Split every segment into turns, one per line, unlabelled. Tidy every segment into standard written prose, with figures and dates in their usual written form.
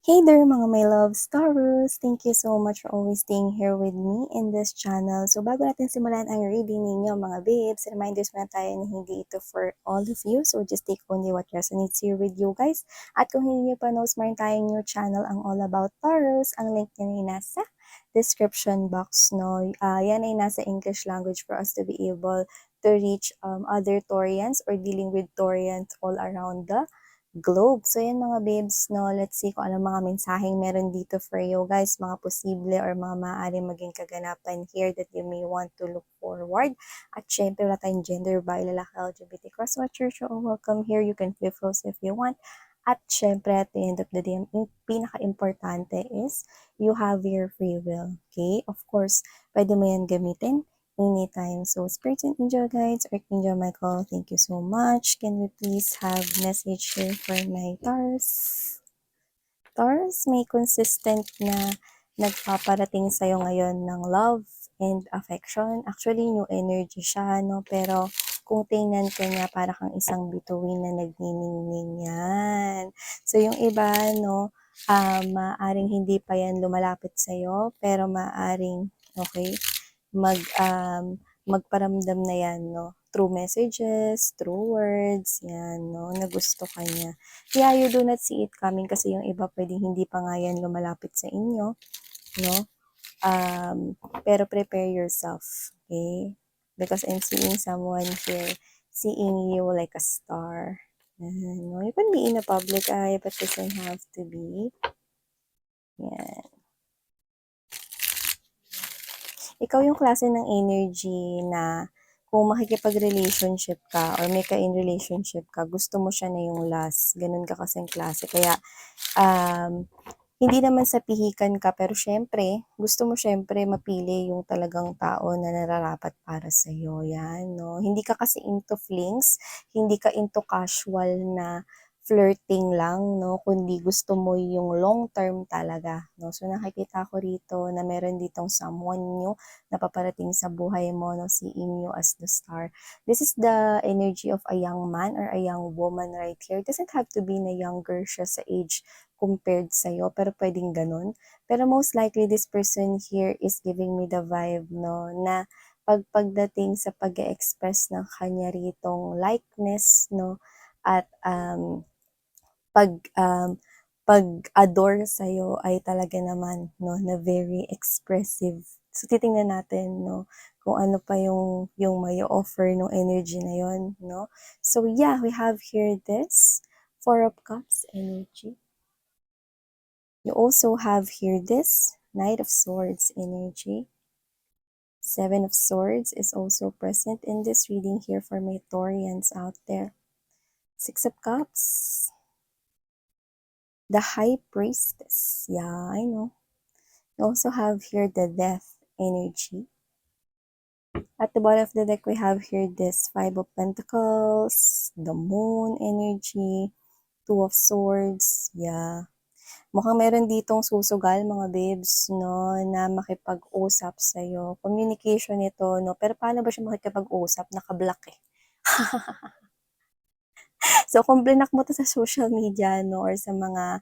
Hey there mga my loves, Taurus! Thank you so much for always staying here with me in this channel. So bago natin simulan ang reading ninyo mga babes, reminders muna tayo na hindi ito for all of you. So just take only what resonates here with you guys. At kung hindi nyo pa knows, meron tayong new channel ang All About Taurus. Ang link niya ay nasa description box. No? Yan ay nasa English language for us to be able to reach other Taurians or dealing with Taurians all around the globe. So, yan mga babes, no? Let's see kung ano mga mensaheng meron dito for you guys, mga posible or mga maaaring maging kaganapan here that you may want to look forward. At syempre, wala tayong gender by lalaki, LGBT crosswatcher. So, welcome here. You can flip rose if you want. At syempre, at the end of the day, yung pinaka-importante is you have your free will. Okay? Of course, pwede mo yan gamitin anytime. So, Spirits and Angel Guides, Archangel Michael, thank you so much. Can we please have message here for my Taurus? Taurus, may consistent na nagpaparating sa'yo ngayon ng love and affection. Actually, new energy siya, no? Pero, kung tingnan ka niya, para kang isang bituin na nagniningning yan. So, yung iba, no, maaring hindi pa yan lumalapit sa'yo, pero maaring, okay, magparamdam na yan, no? Through messages, through words, yan, no? Na gusto ka niya. Yeah, you do not see it coming kasi yung iba pwedeng hindi pa nga yan lumalapit sa inyo, no? Pero prepare yourself, okay? Because I'm seeing someone here, seeing you like a star. No? You can be in a public eye, but doesn't have to be. Yan. Ikaw yung klase ng energy na kung makikipag-relationship ka or may ka-in relationship ka, gusto mo siya na yung last. Ganun ka kasing klase. Kaya, hindi naman sa pihikan ka, pero syempre, gusto mo syempre mapili yung talagang tao na nararapat para sa'yo. Yan, no? Hindi ka kasi into flings, hindi ka into casual na flirting lang, no? Kundi gusto mo yung long term talaga, no? So nakikita ko rito na meron ditong someone new na paparating sa buhay mo, no? Seeing you as the star. This is the energy of a young man or a young woman right here. It doesn't have to be na younger siya sa age compared sa'yo, pero pwedeng ganun. Pero most likely, this person here is giving me the vibe, no, na pagdating sa pag-express ng kanya ritong likeness, no, at pag pag-adore sa'yo ay talaga naman, no, na very expressive. So, titingnan natin, no, kung ano pa yung may offer ng energy na yon, no. So, yeah, we have here this Four of Cups energy. You also have here this Knight of Swords energy. Seven of Swords is also present in this reading here for my Taurians out there. Six of Cups. The High Priestess. Yeah, I know. You also have here the Death energy. At the bottom of the deck, we have here this Five of Pentacles, the Moon energy, Two of Swords. Yeah. Mukhang meron ditong susugal mga babes, no, na makipag-usap sa'yo. Communication ito, no, pero paano ba siya makikipag-usap? Naka-block eh. So, kung blinak mo to sa social media, no, or sa mga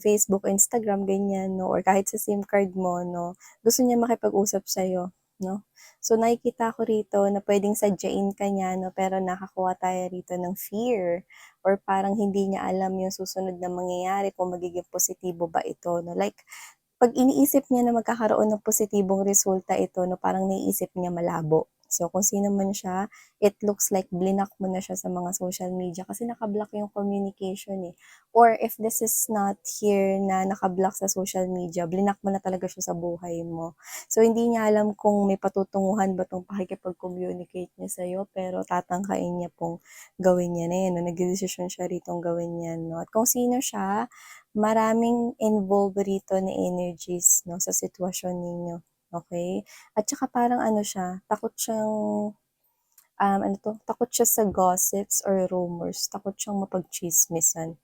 Facebook, Instagram, ganyan, no, or kahit sa SIM card mo, no, gusto niya makipag-usap sa'yo, no. So, nakikita ko rito na pwedeng sadyain ka niya, no, pero nakakuha tayo rito ng fear or parang hindi niya alam yung susunod na mangyayari kung magiging positibo ba ito, no. Like, pag iniisip niya na magkakaroon ng positibong resulta ito, no, parang naiisip niya malabo. So, kung sino man siya, it looks like blinak mo na siya sa mga social media kasi nakablock yung communication eh. Or if this is not here na nakablock sa social media, blinak mo na talaga siya sa buhay mo. So, hindi niya alam kung may patutunguhan ba itong pakikipag-communicate niya sa'yo, pero tatangkain niya pong gawin niya na yan. No? Nag-decision siya ritong gawin yan. No? At kung sino siya, maraming involved rito na energies, no, sa sitwasyon ninyo. Okay? At saka parang ano siya, takot siyang, takot siya sa gossips or rumors, takot siyang mapagchismisan.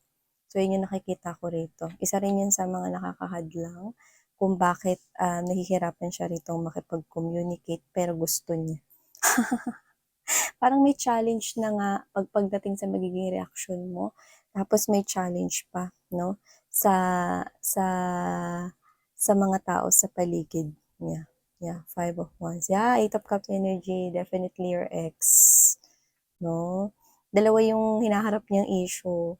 So, yun yung nakikita ko rito. Isa rin yun sa mga nakakahadlang kung bakit nahihirapan siya rito makipag-communicate pero gusto niya. Parang may challenge na nga pagdating sa magiging reaction mo. Tapos may challenge pa, no? sa sa sa mga tao sa paligid niya. Yeah, Five of Wands. Yeah, Eight of Cups energy, definitely your ex, 'no? Dalawa yung hinaharap niyang issue.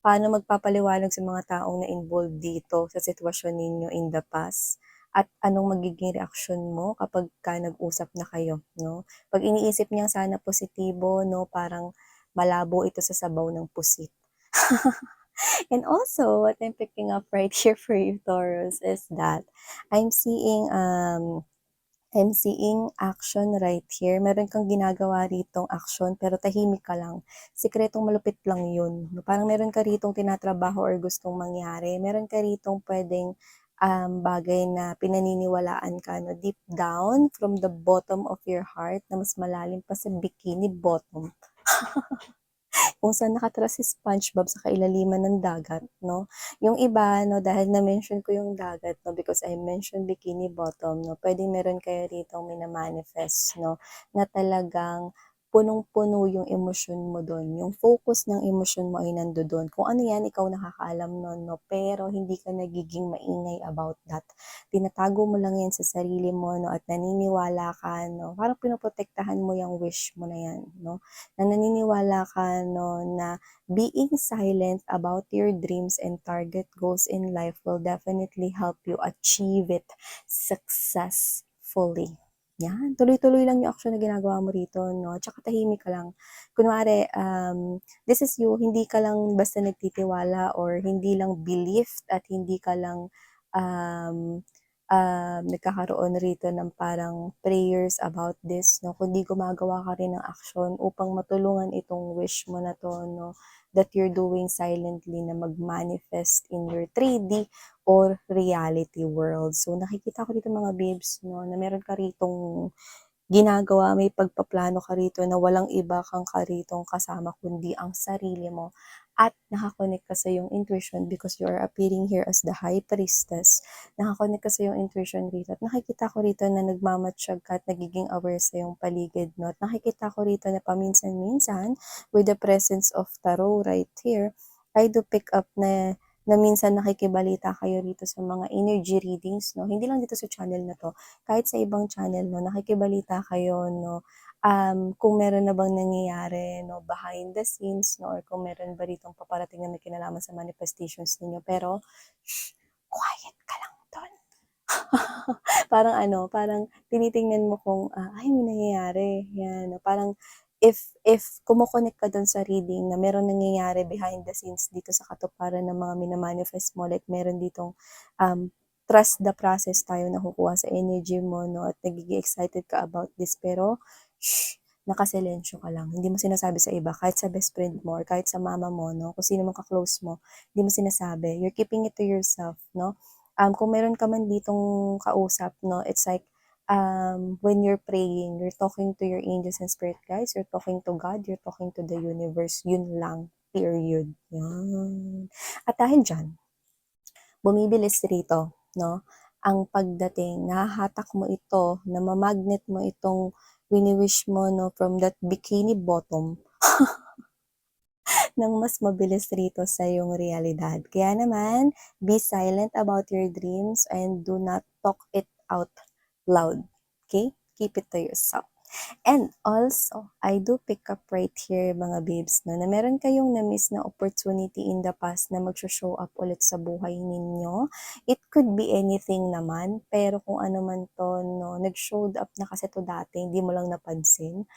Paano magpapaliwanag sa mga taong na-involved dito sa sitwasyon ninyo in the past? At anong magiging reaksyon mo kapagka nag-usap na kayo, 'no? 'Pag iniisip niyang sana positibo, 'no, parang malabo ito sa sabaw ng pusit. And also, what I'm picking up right here for you, Taurus, is that I'm seeing um I'm seeing action right here. Meron kang ginagawa ritong action pero tahimik ka lang. Sikretong malupit lang yun. Parang meron ka ritong tinatrabaho or gustong mangyari. Meron ka ritong pwedeng bagay na pinaniniwalaan ka, no? Deep down from the bottom of your heart na mas malalim pa sa bikini bottom. Kung saan nakatira si SpongeBob sa kailaliman ng dagat, 'no? Yung iba, 'no, dahil na-mention ko yung dagat, 'no, because I mentioned Bikini Bottom, 'no, puwedeng meron kayo ritong mina-manifest, 'no, na talagang punong-puno yung emosyon mo dun, yung focus ng emosyon mo ay nandodo'n. Kung ano yan, ikaw nakakaalam nun, 'no, pero hindi ka nagiging maingay about that. Tinatago mo lang yan sa sarili mo, 'no, at naniniwala ka, 'no, parang pinoprotektahan mo yung wish mo na yan, 'no, na naniniwala ka, 'no, na being silent about your dreams and target goals in life will definitely help you achieve it successfully. Yan, tuloy-tuloy lang yung action na ginagawa mo rito, 'no, tsaka tahimik ka lang. Kunwari, this is you, hindi ka lang basta nagtitiwala or hindi lang belief at hindi ka lang, um, nagkakaroon rito ng parang prayers about this, 'no, kundi gumagawa ka rin ng action upang matulungan itong wish mo na 'to, 'no, that you're doing silently na mag-manifest in your 3D or reality world. So, nakikita ko dito mga babes, 'no, na meron ka ritong ginagawa, may pagpaplano ka rito na walang iba kang ka ritong kasama kundi ang sarili mo at naka-connect ka sa iyong intuition because you are appearing here as the High Priestess. Naka-connect ka sa iyong intuition rito at nakikita ko rito na nagmamatsyag ka at nagiging aware sa iyong paligid, 'no, at nakikita ko rito na paminsan-minsan with the presence of tarot right here, I do pick up na minsan nakikibalita kayo rito sa mga energy readings, 'no, hindi lang dito sa channel na 'to, kahit sa ibang channel, 'no, nakikibalita kayo, 'no, kung meron na bang nangyayari, 'no, behind the scenes, 'no, or kung meron ba ditong paparating na may kinalaman sa manifestations ninyo. Pero, shh, quiet ka lang dun. Parang ano, parang tinitingnan mo kung, ay may nangyayari, 'yan. Parang if kumo-connect ka dun sa reading na meron nangyayari behind the scenes dito sa katuparan ng mga mina-manifest mo, like meron ditong, trust the process tayo nakukuha sa energy mo, 'no, at nagiging excited ka about this pero, shh, nakasilensyo ka lang. Hindi mo sinasabi sa iba, kahit sa best friend mo or kahit sa mama mo, 'no, kung sino man ka-close mo, hindi mo sinasabi. You're keeping it to yourself, 'no. Kung meron ka man ditong kausap, 'no, it's like, when you're praying, you're talking to your angels and spirit guides, you're talking to God, you're talking to the universe, yun lang, period. Yan. At dahil diyan, bumibilis rito, 'no, ang pagdating, nahahatak mo ito, nama-magnet mo itong wini-wish mo, 'no, from that bikini bottom ng mas mabilis rito sa iyong realidad. Kaya naman, be silent about your dreams and do not talk it out loud. Okay? Keep it to yourself. And also, I do pick up right here mga babes, no, na meron kayong na-miss na opportunity in the past na mag-show up ulit sa buhay ninyo. It could be anything naman, pero kung ano man to, no, nag-showed up na kasi to dati, hindi mo lang napansin.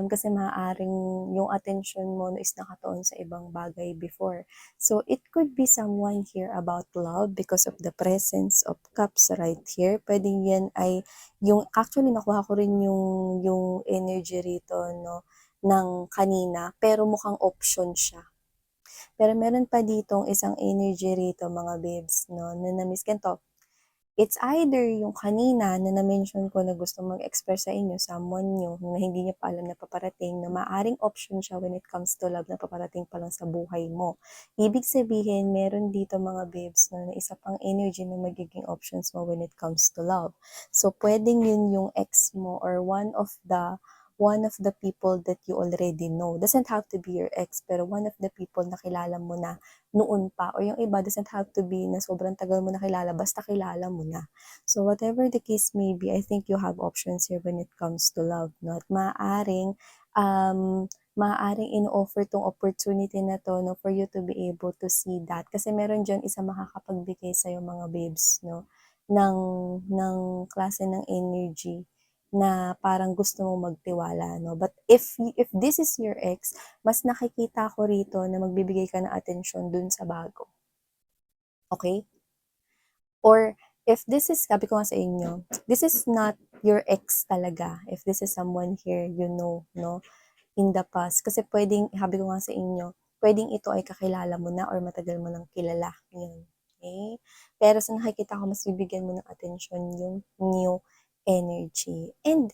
Kasi maaaring yung attention mo is nakatuon sa ibang bagay before. So, it could be someone here about love because of the presence of cups right here. Pwede yan ay, yung, actually, nakuha ko rin yung energy rito, no, ng kanina, pero mukhang option siya. Pero meron pa ditong isang energy rito, mga babes, no, na na-miss ganito. It's either yung kanina na na-mention ko na gusto mag-express sa inyo, someone new na hindi niyo pa alam na paparating, na maaring option siya when it comes to love na paparating pa lang sa buhay mo. Ibig sabihin, meron dito mga babes, no, na isa pang energy na magiging options mo when it comes to love. So, pwedeng yun yung ex mo or one of the people that you already know. Doesn't have to be your ex, pero one of the people na kilala mo na noon pa. Or yung iba doesn't have to be na sobrang tagal mo na kilala, basta kilala mo na. So whatever the case may be, I think you have options here when it comes to love, no? At maaaring in-offer tong opportunity na to, no, for you to be able to see that. Kasi meron dyan isa makakapagbigay sa'yo mga babes, no, ng, ng klase ng energy na parang gusto mong magtiwala, no? But if this is your ex, mas nakikita ko rito na magbibigay ka ng atensyon dun sa bago. Okay? Or if this is, sabi ko nga sa inyo, this is not your ex talaga. If this is someone here, you know, no? In the past. Kasi pwedeng, sabi ko nga sa inyo, pwedeng ito ay kakilala mo na or matagal mo nang kilala. Yun. Okay? Pero sa nakikita ko, mas bibigyan mo ng attention yung new energy. And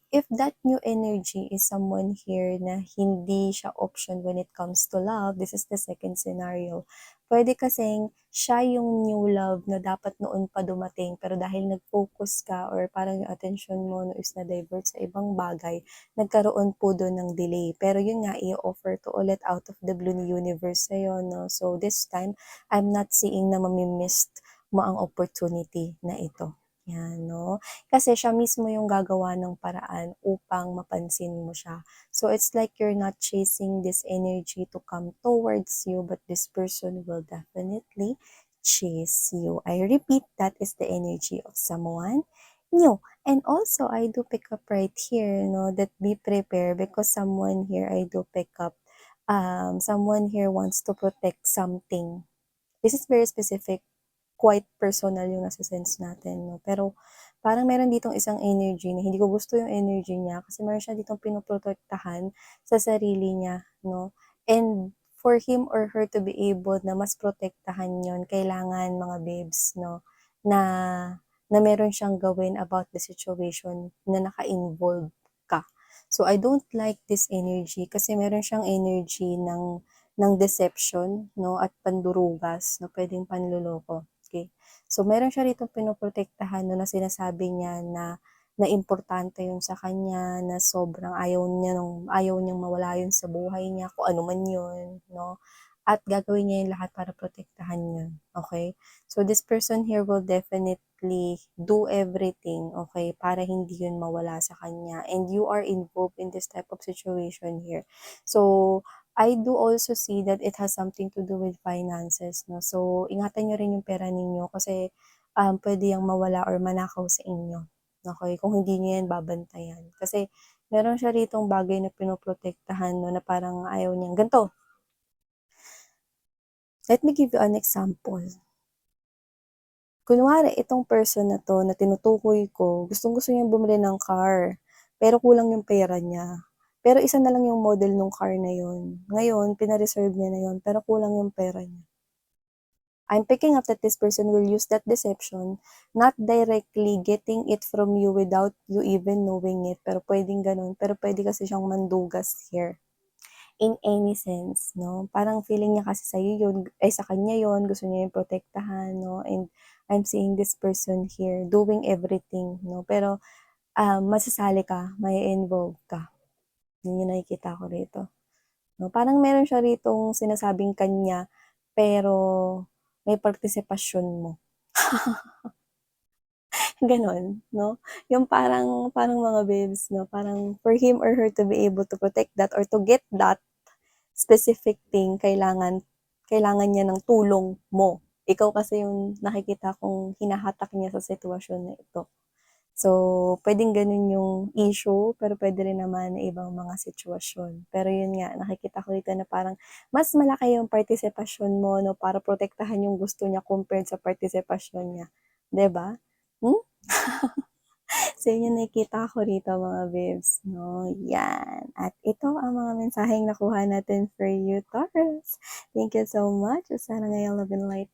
if that new energy is someone here na hindi siya option when it comes to love, this is the second scenario. Pwede kasing siya yung new love na dapat noon pa dumating, pero dahil nag-focus ka or parang yung attention mo no, is na-divert sa ibang bagay, nagkaroon po doon ng delay. Pero yun nga, i-offer to ulit out of the blue ni universe sa'yo, no? So this time, I'm not seeing na mamimissed mo ang opportunity na ito. Yan, no? Kasi siya mismo yung gagawa ng paraan upang mapansin mo siya. So it's like you're not chasing this energy to come towards you, but this person will definitely chase you. I repeat, that is the energy of someone new. And also, I do pick up right here, that be prepared because someone here, I do pick up, someone here wants to protect something. This is very specific, quite personal yung nasa sense natin, no? Pero parang meron ditong isang energy na hindi ko gusto yung energy niya kasi meron siya ditong pinoprotektahan sa sarili niya, no? And for him or her to be able na mas protektahan yon, kailangan mga babes, no, na na meron siyang gawin about the situation na naka-involve ka. So I don't like this energy kasi meron siyang energy ng deception, no, at pandurugas, no, pwedeng panluloko. Okay? So meron siya rito pinoprotektahan, no, na sinasabi niya na importante yun sa kanya, na sobrang ayaw niyang mawala yun sa buhay niya, kung ano man yun, no? At gagawin niya yung lahat para protektahan yun, okay? So this person here will definitely do everything, okay, para hindi yun mawala sa kanya. And you are involved in this type of situation here. So I do also see that it has something to do with finances, no? So ingatan niyo rin yung pera ninyo kasi pwede yang mawala or manakaw sa inyo. Okay, kung hindi niyo yan babantayan. Kasi meron siya ritong bagay na pinoprotektahan, no, na parang ayaw niyang ganito. Let me give you an example. Kunwari, itong person na to na tinutukoy ko, gustong-gusto niyang bumili ng car, pero kulang yung pera niya. Pero isa na lang yung model ng car na yun. Ngayon, pina-reserve niya na yun, pero kulang yung pera niya. I'm picking up that this person will use that deception, not directly getting it from you without you even knowing it, pero pwedeng ganun. Pero pwede kasi siyang mandugas here. In any sense, no? Parang feeling niya kasi sa'yo yun, ay sa kanya yun, gusto niya yung protektahan, no? And I'm seeing this person here doing everything, no? Pero masasali ka, may involve ka. Yun yung nakikita ko rito. No? Parang meron siya ritong sinasabing kanya, pero may partisipasyon mo. Ganon, no? Yung parang mga babes, no? Parang for him or her to be able to protect that or to get that specific thing, kailangan niya ng tulong mo. Ikaw kasi yung nakikita kong hinahatak niya sa sitwasyon na ito. So, pwedeng ganun yung issue, pero pwede rin naman na ibang mga sitwasyon. Pero yun nga, nakikita ko dito na parang mas malaki yung partisipasyon mo, no, para protektahan yung gusto niya compared sa partisipasyon niya. 'Di ba? Hmm? So, yun yung nakikita ko rito mga babes, no? Yan. At ito ang mga mensaheng nakuha natin for you, Taurus. Thank you so much. Sana ngayong love and light